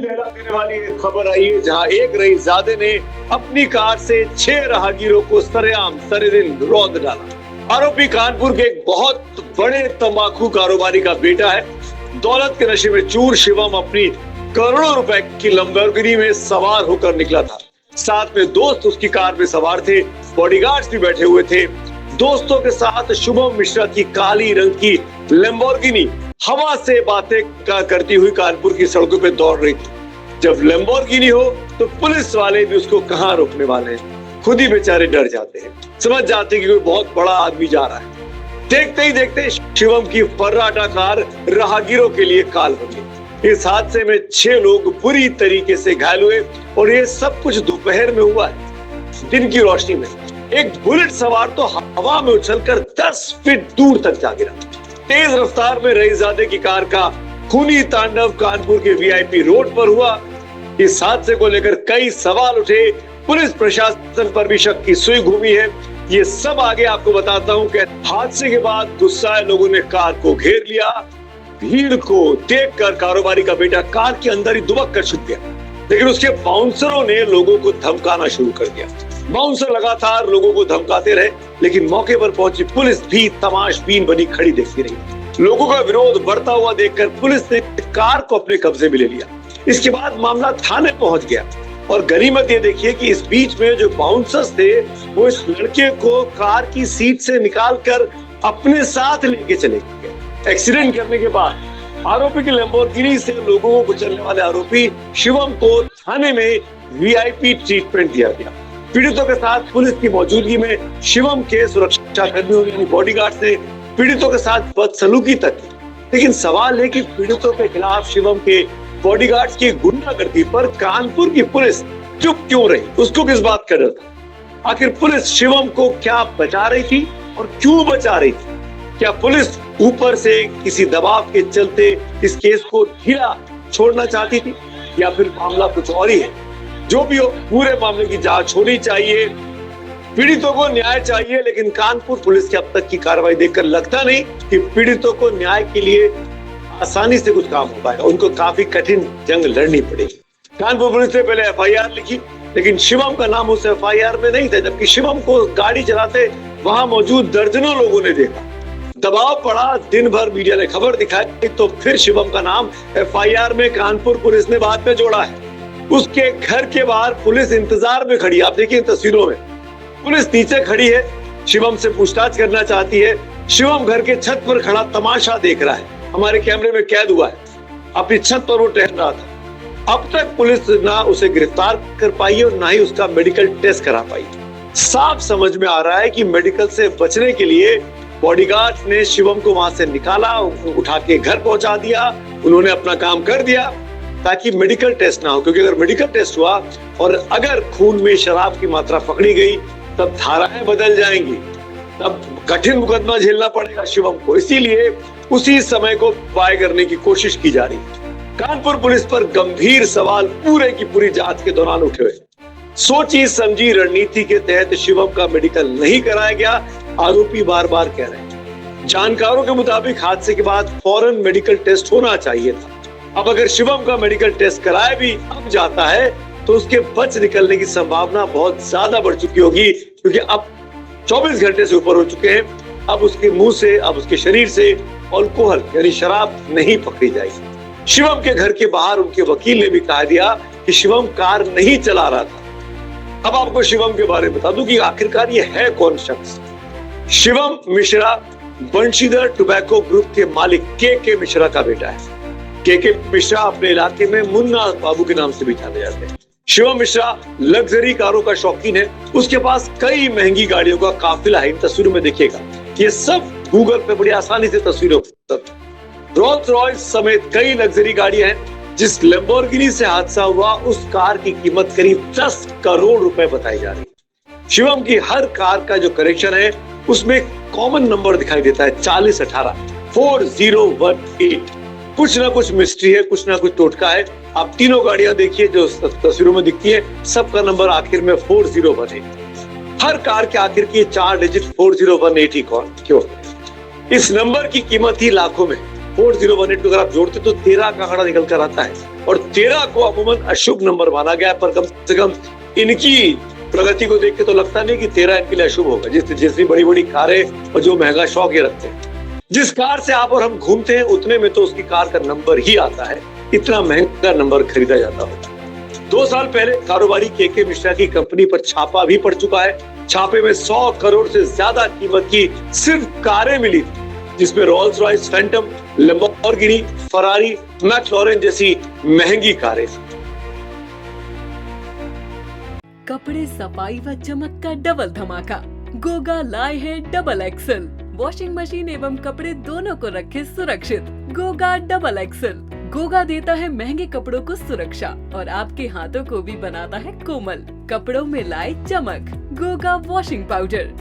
लहरा देने वाली एक खबर आई है जहां एक रईसजादे ने अपनी कार से 6 राहगीरों को सरेआम सरेदिन रौंद डाला। आरोपी कानपुर के एक बहुत बड़े तंबाकू कारोबारी का बेटा है। दौलत के नशे में चूर शिवम अपनी करोड़ों रुपए की लंबोर्गिनी में सवार होकर निकला था। साथ में दोस्त उसकी कार में सवार थे, बॉडीगार्ड्स भी बैठे हुए थे। दोस्तों के साथ शुभम मिश्रा की काली रंग की लंबोर्गिनी हवा से बातें करती हुई कानपुर की सड़कों पे दौड़ रही थी। जब लंबोर्गिनी हो तो पुलिस वाले भी उसको कहां रोकने वाले हैं, खुद ही बेचारे डर जाते हैं, समझ जाते हैं कि कोई बहुत बड़ा आदमी जा रहा है। देखते ही देखते शिवम की फर्राटा कार राहगीरों के लिए काल बन गई। इस हादसे में 6 लोग बुरी तरीके से घायल हुए और ये सब कुछ दोपहर में हुआ है। दिन की रोशनी में एक बुलेट सवार तो हवा में उछलकर 10 फीट दूर तक जा गिरा। तेज रफ्तार में रईसजादे की कार का खूनी तांडव कानपुर के वीआईपी रोड पर हुआ। इस हादसे को लेकर कई सवाल उठे, पुलिस प्रशासन पर भी शक की सुई घूमी है। ये सब आगे आपको बताता हूं कि हादसे के बाद गुस्साए लोगों ने कार को घेर लिया। भीड़ को देखकर कारोबारी का बेटा कार के अंदर ही दुबक कर छुप गया, लेकिन उसके बाउंसरों ने लोगों को धमकाना शुरू कर दिया। बाउंसर लगातार लोगों को धमकाते रहे, लेकिन मौके पर पहुंची पुलिस भी तमाशबीन बनी खड़ी देखती रही। लोगों का विरोध बढ़ता हुआ देखकर पुलिस ने कार को अपने कब्जे में ले लिया। इसके बाद मामला थाने पहुंच गया और गनीमत ये देखिए कि इस बीच में जो बाउंसर्स थे वो इस लड़के को कार की सीट से निकालकर अपने साथ लेके चले गए। एक्सीडेंट करने के बाद आरोपी की लंबोर्गिनी से लोगों को कुचलने वाले आरोपी शिवम को थाने में वीआईपी ट्रीटमेंट दिया गया। पीड़ितों के साथ पुलिस की मौजूदगी में शिवम के सुरक्षा कर्मियों यानी बॉडीगार्ड ने पीड़ितों के साथ बदसलूकी तक की। लेकिन सवाल है कि पीड़ितों के खिलाफ शिवम के बॉडीगार्ड्स की गुंडागर्दी पर कानपुर की पुलिस चुप क्यों रही? उसको किस बात का डर था? आखिर पुलिस शिवम को क्या बचा रही थी और क्यों बचा रही थी? क्या पुलिस ऊपर से किसी दबाव के चलते इस केस को ढीला छोड़ना चाहती थी या फिर मामला कुछ और ही है? जो भी हो, पूरे मामले की जांच होनी चाहिए, पीड़ितों को न्याय चाहिए। लेकिन कानपुर पुलिस की अब तक की कार्रवाई देखकर लगता नहीं कि पीड़ितों को न्याय के लिए आसानी से कुछ काम हो पाएगा। उनको काफी कठिन जंग लड़नी पड़ेगी। कानपुर पुलिस ने पहले एफआईआर लिखी, लेकिन शिवम का नाम उस एफआईआर में नहीं था, जबकि शिवम को गाड़ी चलाते वहां मौजूद दर्जनों लोगों ने देखा। दबाव पड़ा, दिन भर मीडिया ने खबर दिखाई, तो फिर शिवम का नाम एफआईआर में कानपुर पुलिस ने बाद में जोड़ा है। उसके घर के बाहर पुलिस इंतजार में खड़ी है। आप देखिए तस्वीरों में पुलिस नीचे खड़ी है, शिवम से पूछताछ करना चाहती है। शिवम घर के छत पर खड़ा तमाशा देख रहा है, हमारे कैमरे में कैद हुआ है। अपनी छत पर वो टहल रहा था। अब तक पुलिस ना उसे गिरफ्तार कर पाई और ना ही उसका मेडिकल टेस्ट करा पाई। साफ समझ में आ रहा है कि मेडिकल से बचने के लिए बॉडीगार्ड ने शिवम को वहां से निकाला, उठा के घर पहुंचा दिया। उन्होंने अपना काम कर दिया ताकि मेडिकल टेस्ट ना हो, क्योंकि अगर मेडिकल टेस्ट हुआ और अगर खून में शराब की मात्रा पकड़ी गई तब धाराएं बदल जाएंगी, तब कठिन मुकदमा झेलना पड़ेगा शिवम को। इसीलिए उसी समय को पाए करने की कोशिश की जा रही है। कानपुर पुलिस पर गंभीर सवाल पूरे की पूरी जांच के दौरान उठे हुए। सोची समझी रणनीति के तहत शिवम का मेडिकल नहीं कराया गया, आरोपी बार बार कह रहे हैं। जानकारों के मुताबिक हादसे के बाद फौरन मेडिकल टेस्ट होना चाहिए था। अब अगर शिवम का मेडिकल टेस्ट कराया भी अब जाता है तो उसके बच निकलने की संभावना बहुत ज्यादा बढ़ चुकी होगी, क्योंकि अब 24 घंटे से ऊपर हो चुके हैं। अब उसके मुंह से, अब उसके शरीर से अल्कोहल यानी शराब नहीं पकड़ी जाएगी। शिवम के घर के बाहर उनके वकील ने भी कहा दिया कि शिवम कार नहीं चला रहा था। अब आपको शिवम के बारे में बता दूं कि आखिरकार ये है कौन शख्स। शिवम मिश्रा बंशीधर टोबैको ग्रुप के मालिक के मिश्रा का बेटा है। के मिश्रा अपने इलाके में मुन्ना बाबू के नाम से भी जाने जाते हैं। शिवम मिश्रा लग्जरी कारों का शौकीन है। उसके पास कई महंगी गाड़ियों का काफिला है। इन तस्वीरों में देखिएगा, ये सब गूगल पे बड़ी आसानी से तस्वीरें रोल्स रॉयस समेत कई लग्जरी गाड़ियां हैं। जिस लंबोर्गिनी से हादसा हुआ उस कार की कीमत करीब 10 करोड़ रुपए बताई जा रही है। शिवम की हर कार का जो करेक्शन है उसमें कॉमन नंबर दिखाई देता है 4018 4018। कुछ ना कुछ मिस्ट्री है, कुछ ना कुछ टोटका है। आप तीनों गाड़ियां देखिए जो तस्वीरों में दिखती है, सबका नंबर आखिर में 4018। हर कार के आखिर की 4 डिजिट 4018 ही क्यों? इस नंबर की कीमत ही लाखों में। 4018 को अगर आप जोड़ते तो 13 का आंकड़ा निकल कर आता है। और 13 को अमूमन अशुभ नंबर माना गया है, पर कम से कम इनकी प्रगति को देख के तो लगता नहीं कि 13 इनके लिए अशुभ होगा। जितनी बड़ी बड़ी कारें और जो महंगा शौक ये रखते हैं, जिस कार से आप और हम घूमते हैं उतने में तो उसकी कार का नंबर ही आता है, इतना महंगा नंबर खरीदा जाता होगा। 2 साल पहले कारोबारी के मिश्रा की कंपनी पर छापा भी पड़ चुका है। छापे में 100 करोड़ से ज्यादा कीमत की सिर्फ कारें मिली थी, जिसमें Rolls Royce Phantom, Lamborghini, Ferrari, McLaren जैसी महंगी कारें। कपड़े सफाई व चमक का डबल धमाका, गोगा लाए हैं डबल एक्सल। वॉशिंग मशीन एवं कपड़े दोनों को रखे सुरक्षित। Goga double axle. गोगा देता है महंगे कपड़ों को सुरक्षा और आपके हाथों को भी बनाता है कोमल। कपड़ों में लाए चमक। Goga washing powder.